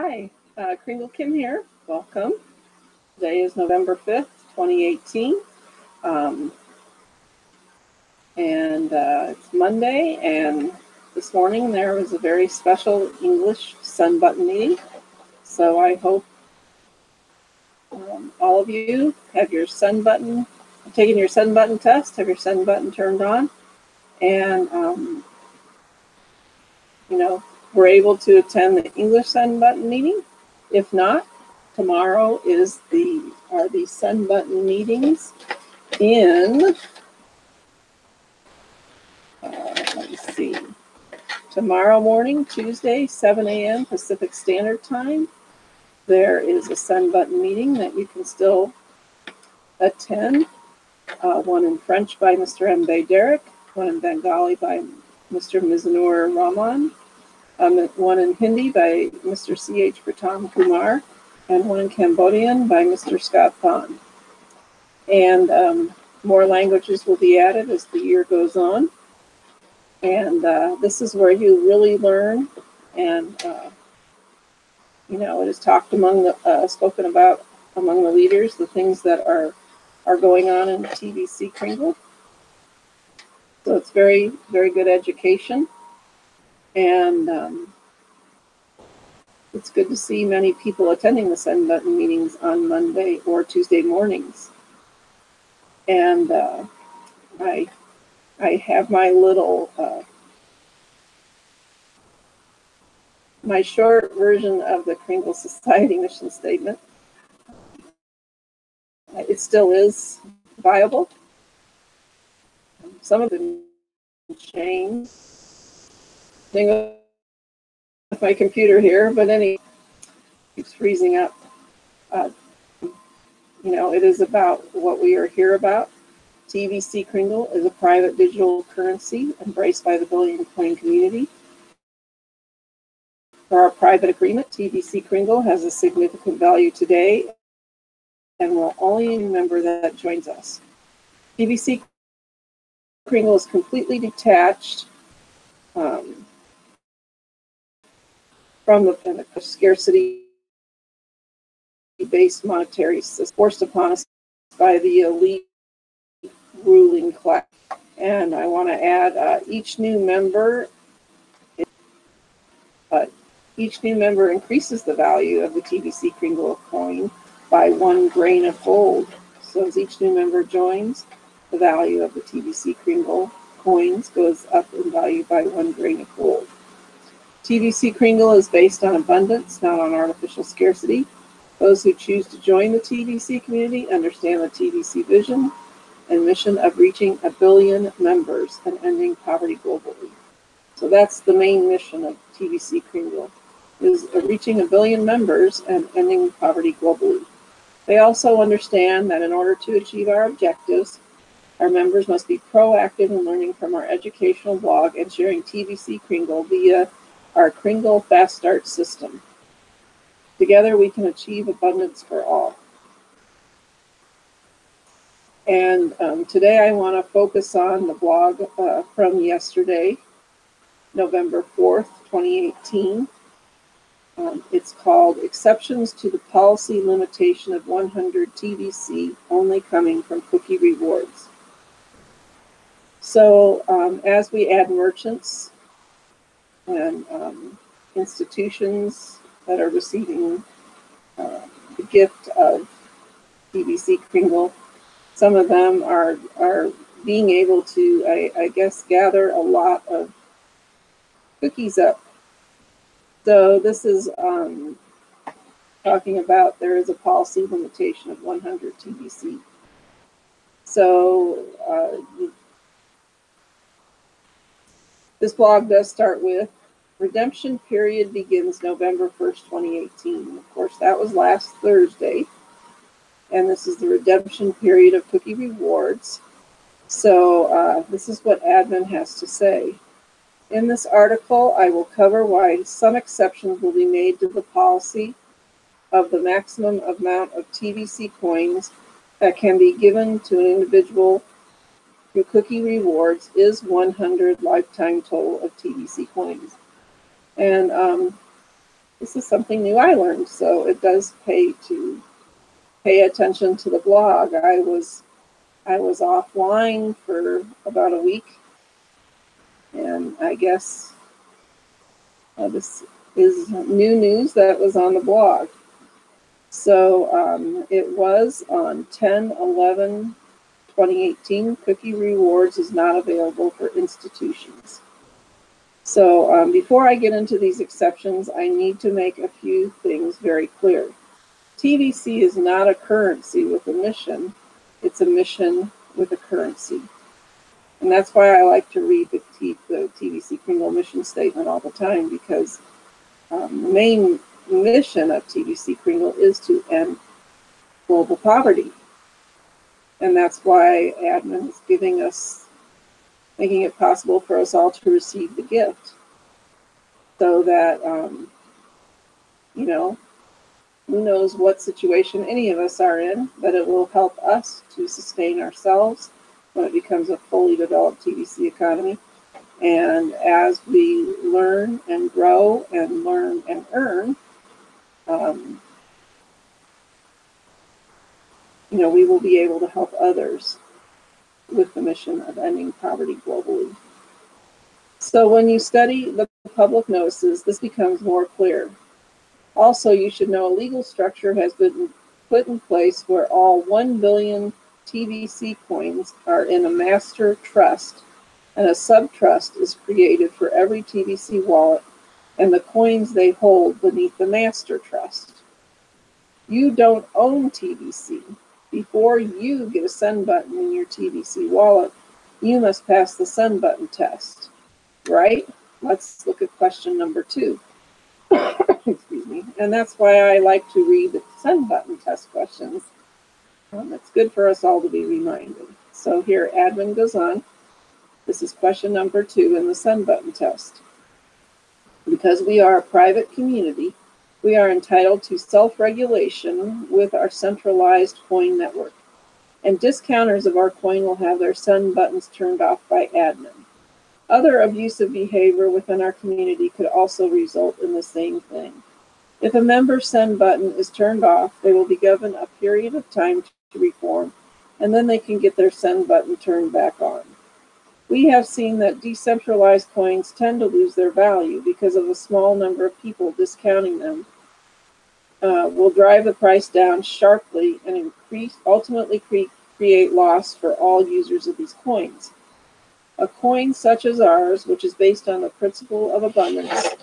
Hi, Kringle Kim here. Welcome. Today is November 5th, 2018. It's Monday, and this morning there was a very special English Sun Button meeting. So I hope all of you have your Sun Button, taken your Sun Button test, have your Sun Button turned on, and we're able to attend the English Sun Button meeting. If not, tomorrow are the Sun Button meetings in, let me see, tomorrow morning, Tuesday, 7 a.m. Pacific Standard Time. There is a Sun Button meeting that you can still attend. One in French by Mr. Mbe Derek, one in Bengali by Mr. Mizanur Rahman, one in Hindi by Mr. C.H. Pratam Kumar, and one in Cambodian by Mr. Scott Thon. And more languages will be added as the year goes on. And this is where you really learn, and it is talked spoken about among the leaders, the things that are going on in TVC Kringle. So it's very, very good education. And it's good to see many people attending the Sun Button meetings on Monday or Tuesday mornings. And I have my little, my short version of the Kringle Society mission statement. It still is viable. Some of them changed. With my computer here, but anyway, it's freezing up. It is about what we are here about. TVC Kringle is a private digital currency embraced by the Billion Coin community. For our private agreement, TVC Kringle has a significant value today and will only remember that joins us. TVC Kringle is completely detached from the scarcity-based monetary system forced upon us by the elite ruling class. And I want to add each new member increases the value of the TVC Kringle coin by 1 grain of gold. So as each new member joins, the value of the TVC Kringle coins goes up in value by 1 grain of gold. TVC Kringle is based on abundance, not on artificial scarcity. Those who choose to join the TVC community understand the TVC vision and mission of reaching 1 billion members and ending poverty globally. So that's the main mission of TVC Kringle, is reaching 1 billion members and ending poverty globally. They also understand that in order to achieve our objectives, our members must be proactive in learning from our educational blog and sharing TVC Kringle via our Kringle Fast Start system. Together we can achieve abundance for all. And today I want to focus on the blog from yesterday, November 4th, 2018. It's called Exceptions to the Policy Limitation of 100 TVC Only Coming from Cookie Rewards. So as we add merchants and institutions that are receiving the gift of TVC Kringle, some of them are being able to, I guess, gather a lot of cookies up. So this is talking about there is a policy limitation of 100 TVC. So this blog does start with redemption period begins November 1st, 2018. Of course, that was last Thursday. And this is the redemption period of Cookie Rewards. So this is what admin has to say. In this article, I will cover why some exceptions will be made to the policy of the maximum amount of TVC coins that can be given to an individual through Cookie Rewards is 100 lifetime total of TVC coins. And this is something new I learned, so it does pay to pay attention to the blog. I was offline for about a week, and I guess this is new news that was on the blog. So it was on 10/11/2018. Cookie rewards is not available for institutions. So before I get into these exceptions, I need to make a few things very clear. TVC is not a currency with a mission. It's a mission with a currency. And that's why I like to read the TVC Kringle mission statement all the time, because the main mission of TVC Kringle is to end global poverty. And that's why admin is giving us, making it possible for us all to receive the gift, so that, you know, who knows what situation any of us are in, but it will help us to sustain ourselves when it becomes a fully developed TVC economy. And as we learn and grow and learn and earn, you know, we will be able to help others with the mission of ending poverty globally. So when you study the public notices, this becomes more clear. Also, you should know a legal structure has been put in place where all 1 billion TVC coins are in a master trust, and a sub-trust is created for every TVC wallet and the coins they hold beneath the master trust. You don't own TVC. Before you get a send button in your TVC wallet, you must pass the send button test, right? Let's look at question number 2. Excuse me. And that's why I like to read the send button test questions. It's good for us all to be reminded. So here, admin goes on. This is question number 2 in the send button test. Because we are a private community, we are entitled to self-regulation with our centralized coin network. And discounters of our coin will have their send buttons turned off by admin. Other abusive behavior within our community could also result in the same thing. If a member's send button is turned off, they will be given a period of time to reform, and then they can get their send button turned back on. We have seen that decentralized coins tend to lose their value because of a small number of people discounting them. Will drive the price down sharply and ultimately create loss for all users of these coins. A coin such as ours, which is based on the principle of abundance,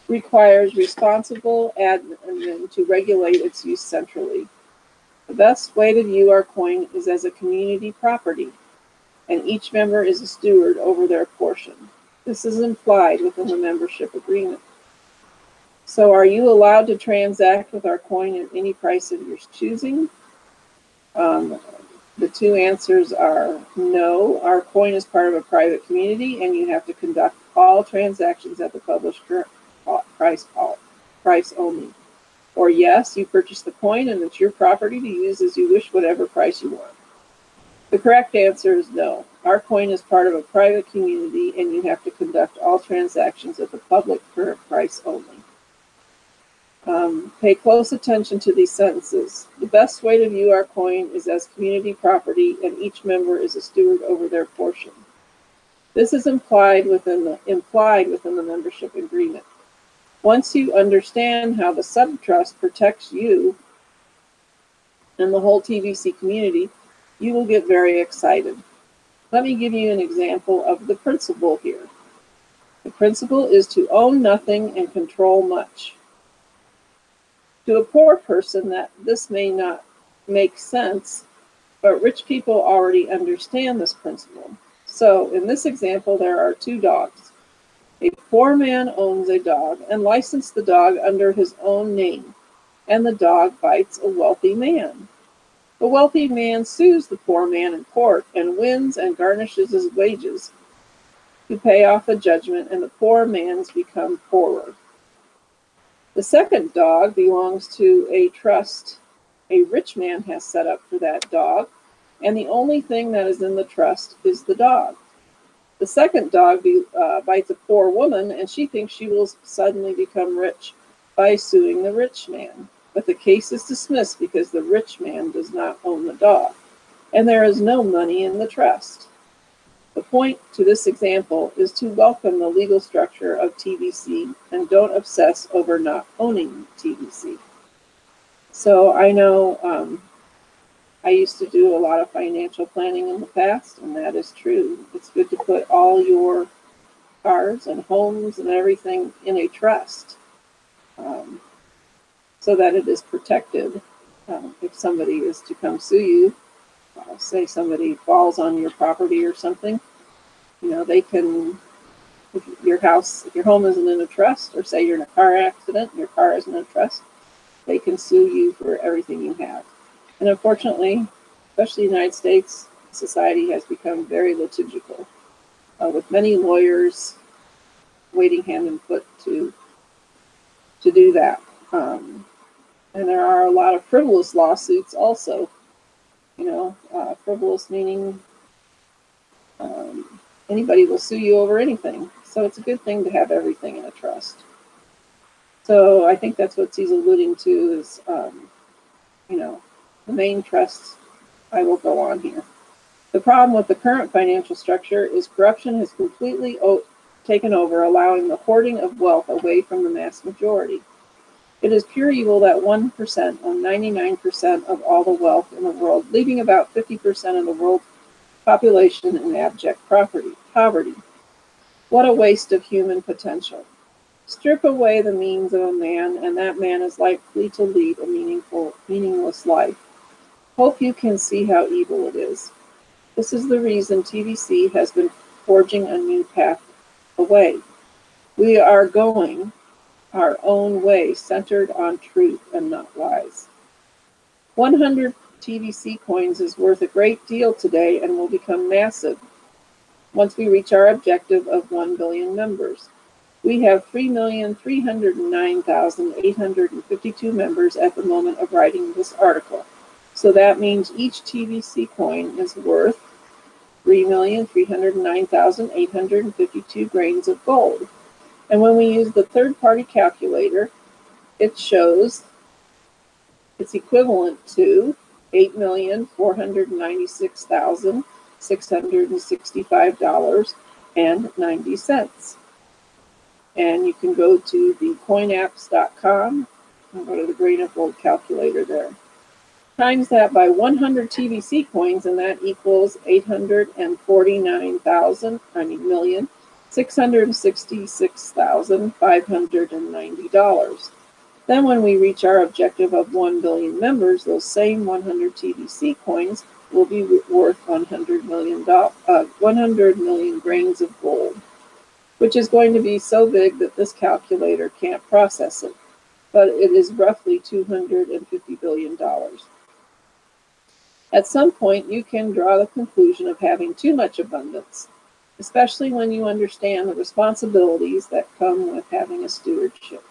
requires responsible admin to regulate its use centrally. The best way to view our coin is as a community property, and each member is a steward over their portion. This is implied within the membership agreement. So are you allowed to transact with our coin at any price of your choosing? The 2 answers are no. Our coin is part of a private community, and you have to conduct all transactions at the published price only. Or yes, you purchase the coin and it's your property to use as you wish, whatever price you want. The correct answer is no. Our coin is part of a private community, and you have to conduct all transactions at the public price only. Pay close attention to these sentences. The best way to view our coin is as community property, and each member is a steward over their portion. This is implied within the membership agreement. Once you understand how the sub-trust protects you and the whole TVC community, you will get very excited. Let me give you an example of the principle here. The principle is to own nothing and control much. To a poor person, this may not make sense, but rich people already understand this principle. So in this example, there are 2 dogs. A poor man owns a dog and licensed the dog under his own name, and the dog bites a wealthy man. The wealthy man sues the poor man in court and wins and garnishes his wages to pay off the judgment, and the poor man's become poorer. The second dog belongs to a trust a rich man has set up for that dog, and the only thing that is in the trust is the dog. The second dog bites a poor woman, and she thinks she will suddenly become rich by suing the rich man. But the case is dismissed because the rich man does not own the dog, and there is no money in the trust. The point to this example is to welcome the legal structure of TBC and don't obsess over not owning TBC. So I know I used to do a lot of financial planning in the past, and that is true. It's good to put all your cars and homes and everything in a trust so that it is protected. If somebody is to come sue you, say somebody falls on your property or something, you know, they can, if your home isn't in a trust, or say you're in a car accident and your car isn't in a trust, they can sue you for everything you have. And unfortunately, especially in the United States, society has become very litigical, with many lawyers waiting hand and foot to do that. And there are a lot of frivolous lawsuits also. You know, frivolous meaning anybody will sue you over anything. So it's a good thing to have everything in a trust. So I think that's what he's alluding to is, you know, the main trusts. I will go on here. The problem with the current financial structure is corruption has completely taken over, allowing the hoarding of wealth away from the mass majority. It is pure evil that 1% own 99% of all the wealth in the world, leaving about 50% of the world's population in abject poverty. What a waste of human potential. Strip away the means of a man, and that man is likely to lead a meaningless life. Hope you can see how evil it is. This is the reason TBC has been forging a new path away. We are going our own way, centered on truth and not lies. 100 TBC coins is worth a great deal today and will become massive once we reach our objective of 1 billion members. We have 3,309,852 members at the moment of writing this article. So that means each TBC coin is worth 3,309,852 grains of gold. And when we use the third-party calculator, it shows it's equivalent to $8,496,665.90. And you can go to the coinapps.com and go to the grain of gold calculator there. Times that by 100 TBC coins, and that equals $666,590. Then when we reach our objective of 1 billion members, those same 100 TBC coins will be worth 100 million grains of gold, which is going to be so big that this calculator can't process it, but it is roughly $250 billion. At some point, you can draw the conclusion of having too much abundance, especially when you understand the responsibilities that come with having a stewardship.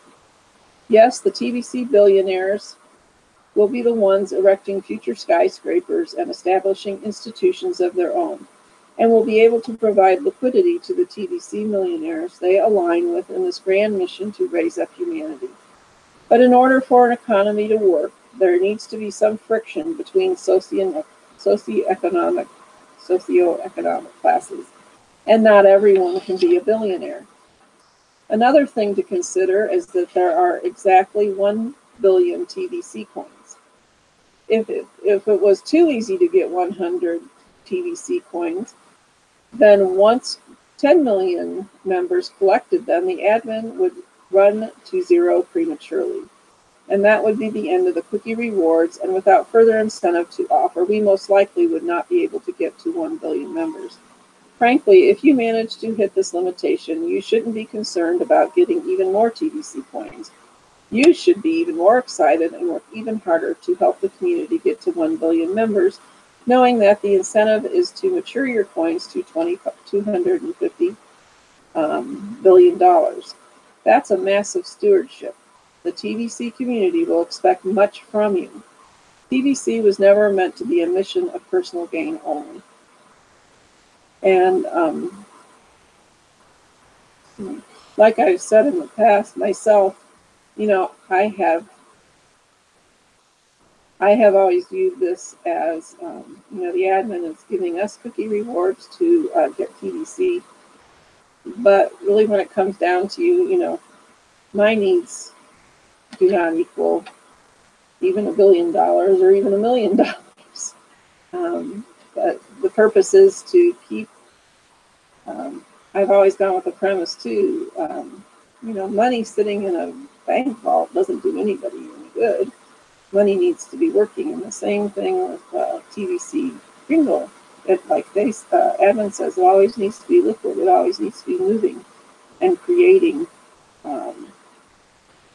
Yes, the TBC billionaires will be the ones erecting future skyscrapers and establishing institutions of their own, and will be able to provide liquidity to the TBC millionaires they align with in this grand mission to raise up humanity. But in order for an economy to work, there needs to be some friction between socioeconomic classes, and not everyone can be a billionaire. Another thing to consider is that there are exactly 1 billion TBC coins. If it was too easy to get 100 TBC coins, then once 10 million members collected them, the admin would run to zero prematurely. And that would be the end of the cookie rewards, and without further incentive to offer, we most likely would not be able to get to 1 billion members. Frankly, if you manage to hit this limitation, you shouldn't be concerned about getting even more TBC coins. You should be even more excited and work even harder to help the community get to 1 billion members, knowing that the incentive is to mature your coins to $250 billion. That's a massive stewardship. The TBC community will expect much from you. TBC was never meant to be a mission of personal gain only. And Like I've said in the past, myself, you know, I have always viewed this as, you know, the admin is giving us cookie rewards to get TVC. But really, when it comes down to, you know, my needs do not equal even $1 billion or even $1 million. But the purpose is to keep, I've always gone with the premise too, you know, money sitting in a bank vault doesn't do anybody any good. Money needs to be working, and the same thing with TVC Kringle. Like admin says, it always needs to be liquid. It always needs to be moving and creating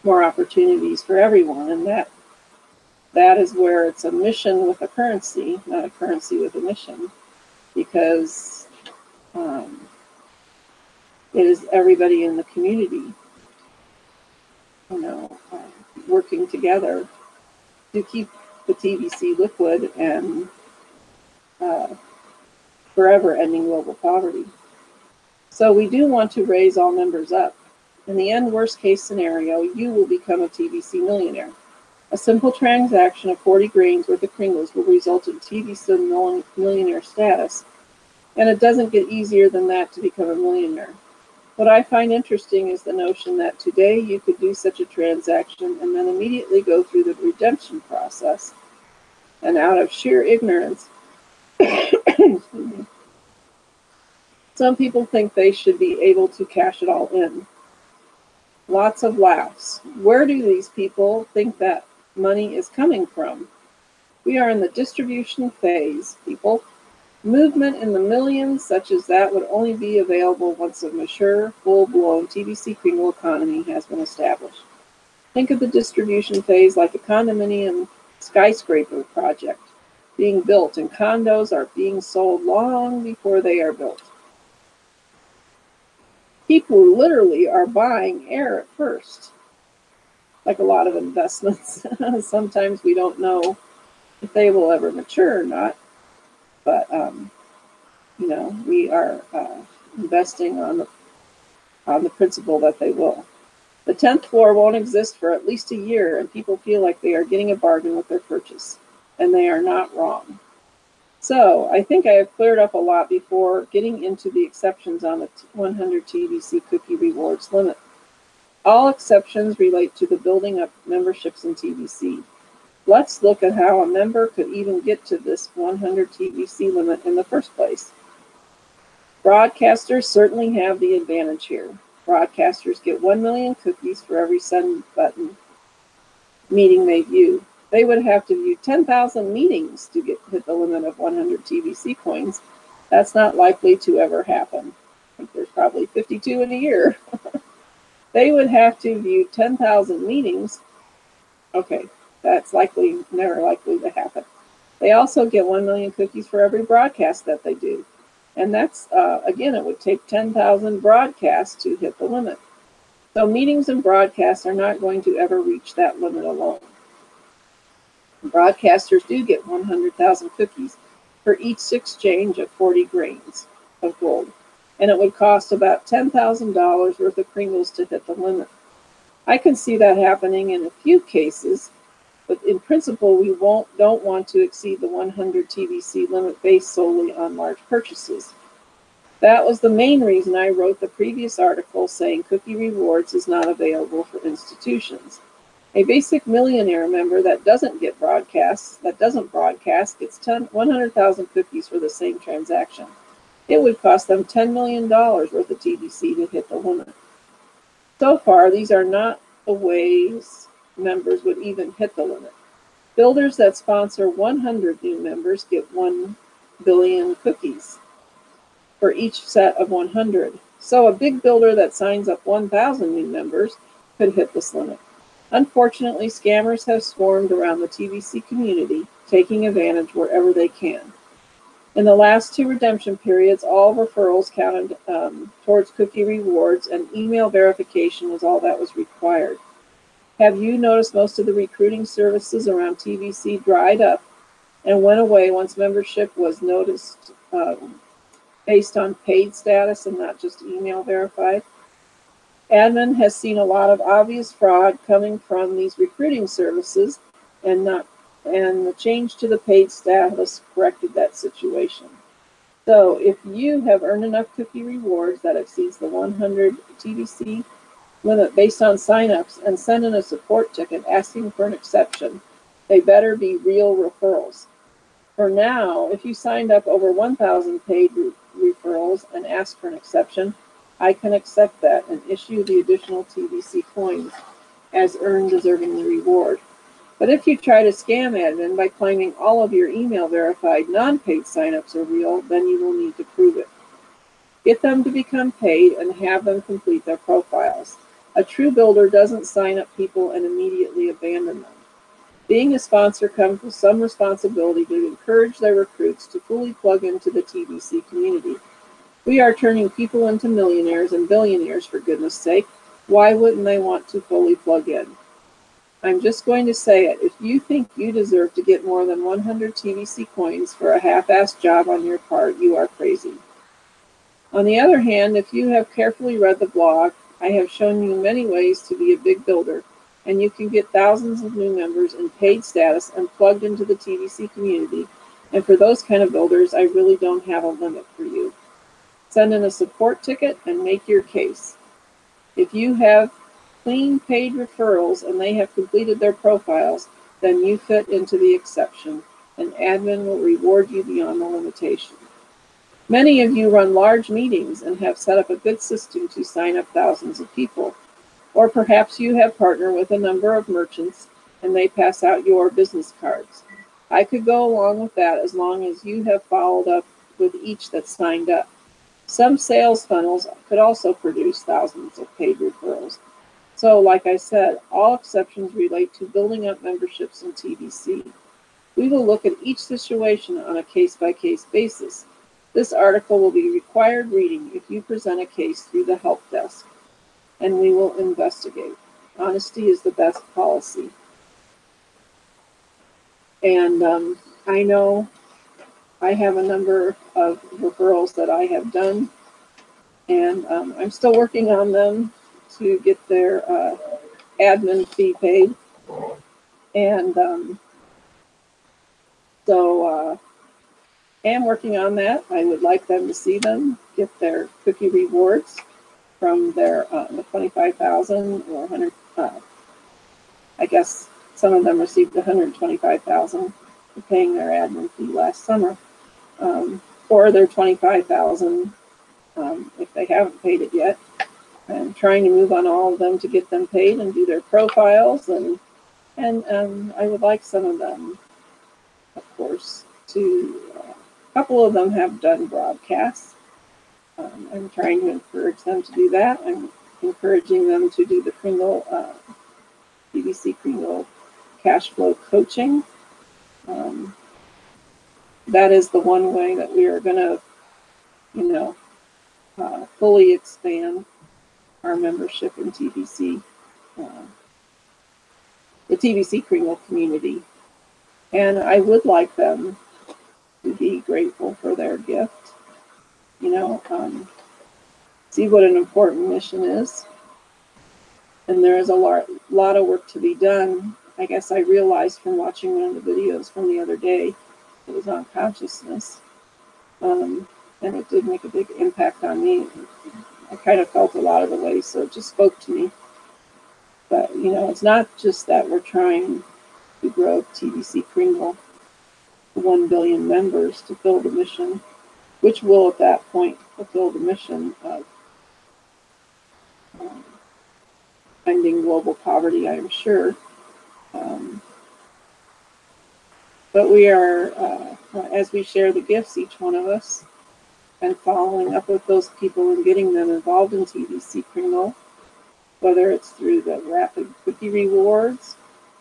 more opportunities for everyone. And that is where it's a mission with a currency, not a currency with a mission, because it is everybody in the community, you know, working together to keep the TVC liquid and forever ending global poverty. So we do want to raise all members up. In the end, worst case scenario, you will become a TVC millionaire. A simple transaction of 40 grains worth of Kringles will result in TVC millionaire status, and it doesn't get easier than that to become a millionaire. What I find interesting is the notion that today you could do such a transaction and then immediately go through the redemption process, and out of sheer ignorance, some people think they should be able to cash it all in. Lots of laughs. Where do these people think that money is coming from? We are in the distribution phase, people. Movement in the millions such as that would only be available once a mature, full-blown TVC Kringle economy has been established. Think of the distribution phase like a condominium skyscraper project being built, and condos are being sold long before they are built. People literally are buying air at first, like a lot of investments. Sometimes we don't know if they will ever mature or not, but you know, we are investing on the principle that they will. The 10th floor won't exist for at least a year, and people feel like they are getting a bargain with their purchase, and they are not wrong. So I think I have cleared up a lot before getting into the exceptions on the 100 TVC cookie rewards limit. All exceptions relate to the building up memberships in TVC. Let's look at how a member could even get to this 100 TVC limit in the first place. Broadcasters certainly have the advantage here. Broadcasters get 1 million cookies for every send button meeting they view. They would have to view 10,000 meetings to hit the limit of 100 TVC coins. That's not likely to ever happen. I think there's probably 52 in a year. They would have to view 10,000 meetings. Okay, that's never likely to happen. They also get 1 million cookies for every broadcast that they do. And that's, again, it would take 10,000 broadcasts to hit the limit. So meetings and broadcasts are not going to ever reach that limit alone. Broadcasters do get 100,000 cookies for each exchange of 40 grains of gold, and it would cost about $10,000 worth of Kringles to hit the limit. I can see that happening in a few cases, but in principle, we don't want to exceed the 100 TVC limit based solely on large purchases. That was the main reason I wrote the previous article saying cookie rewards is not available for institutions. A basic millionaire member that doesn't broadcast gets 100,000 cookies for the same transaction. It would cost them $10 million worth of TVC to hit the limit. So far, these are not the ways members would even hit the limit. Builders that sponsor 100 new members get 1 billion cookies for each set of 100. So a big builder that signs up 1,000 new members could hit this limit. Unfortunately, scammers have swarmed around the TVC community, taking advantage wherever they can. In the last 2 redemption periods, all referrals counted towards cookie rewards, and email verification was all that was required. Have you noticed most of the recruiting services around TVC dried up and went away once membership was noticed based on paid status and not just email verified? Admin has seen a lot of obvious fraud coming from these recruiting services, and the change to the paid status corrected that situation. So if you have earned enough cookie rewards that exceeds the 100 TBC limit based on signups and send in a support ticket asking for an exception, they better be real referrals. For now, if you signed up over 1,000 paid referrals and asked for an exception, I can accept that and issue the additional TBC coins as earned deserving the reward. But if you try to scam admin by claiming all of your email verified non-paid signups are real, then you will need to prove it. Get them to become paid and have them complete their profiles. A true builder doesn't sign up people and immediately abandon them. Being a sponsor comes with some responsibility to encourage their recruits to fully plug into the TBC community. We are turning people into millionaires and billionaires, for goodness sake. Why wouldn't they want to fully plug in? I'm just going to say it. If you think you deserve to get more than 100 TBC coins for a half-assed job on your part, you are crazy. On the other hand, if you have carefully read the blog, I have shown you many ways to be a big builder, and you can get thousands of new members in paid status and plugged into the TBC community. And for those kind of builders, I really don't have a limit for you. Send in a support ticket and make your case. If you have clean paid referrals and they have completed their profiles, then you fit into the exception, and admin will reward you beyond the limitation. Many of you run large meetings and have set up a good system to sign up thousands of people. Or perhaps you have partnered with a number of merchants and they pass out your business cards. I could go along with that as long as you have followed up with each that signed up. Some sales funnels could also produce thousands of paid referrals. So, like I said, all exceptions relate to building up memberships in TBC. We will look at each situation on a case-by-case basis. This article will be required reading if you present a case through the help desk, and we will investigate. Honesty is the best policy. And I know I have a number of referrals that I have done, and I'm still working on them to get their admin fee paid. And so I am working on that. I would like them to see them, get their cookie rewards from their the 25,000 or 100. I guess some of them received 125,000 for paying their admin fee last summer, or their 25,000 if they haven't paid it yet. I'm trying to move on all of them to get them paid and do their profiles, and I would like some of them, of course, to. A couple of them have done broadcasts. I'm trying to encourage them to do that. I'm encouraging them to do the Kringle, TBC Kringle cash flow coaching. That is the one way that we are going to, fully expand our membership in TBC, the TBC Kringle community. And I would like them to be grateful for their gift. See what an important mission is. And there is a lot of work to be done. I guess I realized from watching one of the videos from the other day, it was on consciousness. And it did make a big impact on me. I kind of felt a lot of the way, so it just spoke to me. But, it's not just that we're trying to grow TBC Kringle to 1 billion members to fill the mission, which will at that point fulfill the mission of ending global poverty, I am sure. But we are, as we share the gifts, each one of us, and following up with those people and getting them involved in TBC Kringle, whether it's through the rapid cookie rewards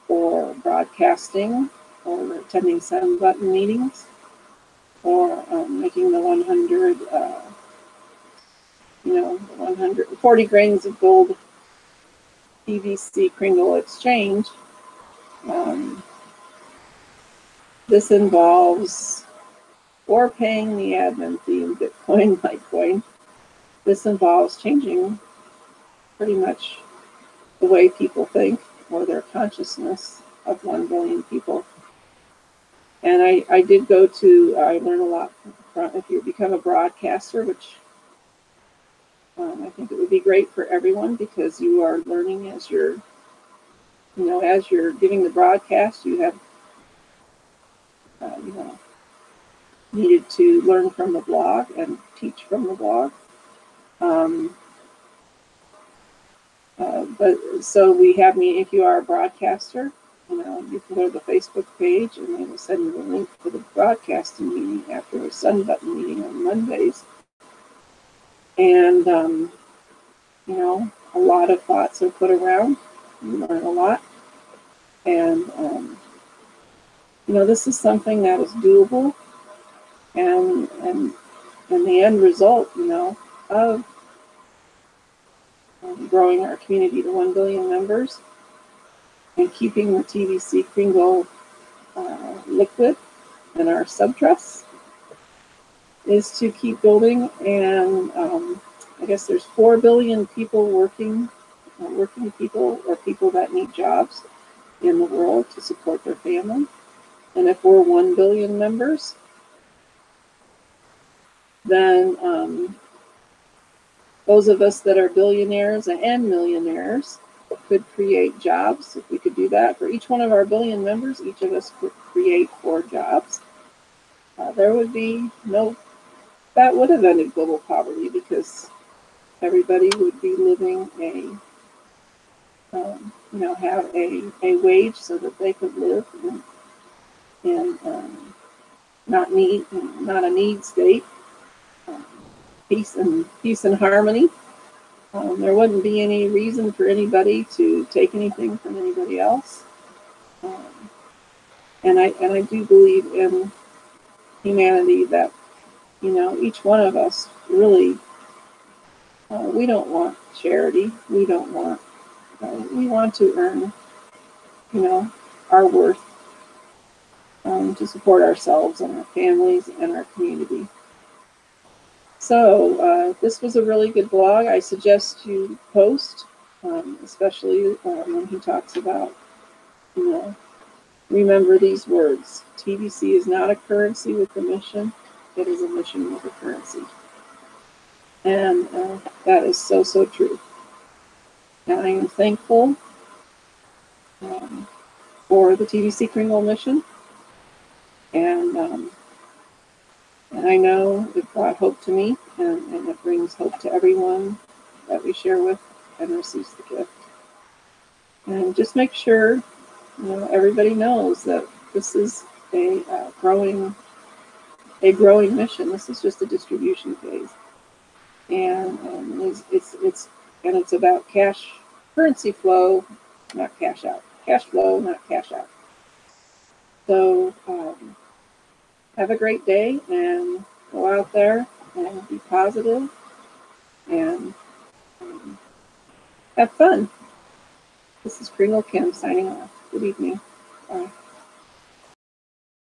or broadcasting or attending send button meetings or making the 100, 140 grains of gold TBC Kringle exchange. This involves, or paying the admin fee in Bitcoin, Litecoin. This involves changing pretty much the way people think, or their consciousness of 1 billion people. And I did go to, I learned a lot from, if you become a broadcaster, which I think it would be great for everyone, because you are learning as you're, as you're giving the broadcast, you have, needed to learn from the blog and teach from the blog. But so we have me, if you are a broadcaster, you can go to the Facebook page and they will send you a link for the broadcasting meeting after a Sun Button meeting on Mondays. And, a lot of thoughts are put around. You learn a lot. And, this is something that is doable. And the end result, of growing our community to 1 billion members and keeping the TBC Kringle liquid and our sub-trusts is to keep building. And I guess there's 4 billion people working people, or people that need jobs in the world to support their family. And if we're 1 billion members, then those of us that are billionaires and millionaires could create jobs. If we could do that for each one of our billion members, each of us could create 4 jobs. There would be that would have ended global poverty, because everybody would be living have a wage so that they could live and not a need state. Peace and harmony. There wouldn't be any reason for anybody to take anything from anybody else. And I do believe in humanity, that each one of us really, we don't want charity. We don't want. We want to earn, our worth to support ourselves and our families and our community. So this was a really good blog. I suggest you post, especially when he talks about, remember these words. TBC is not a currency with a mission. It is a mission with a currency. And that is so, so true. And I am thankful for the TBC Kringle mission. And I know it brought hope to me, and it brings hope to everyone that we share with and receives the gift. And just make sure, everybody knows that this is a growing mission. This is just a distribution phase, and it's about currency flow, not cash out. Cash flow, not cash out. So have a great day, and go out there and be positive and have fun. This is Kringle Kim signing off. Good evening. Bye.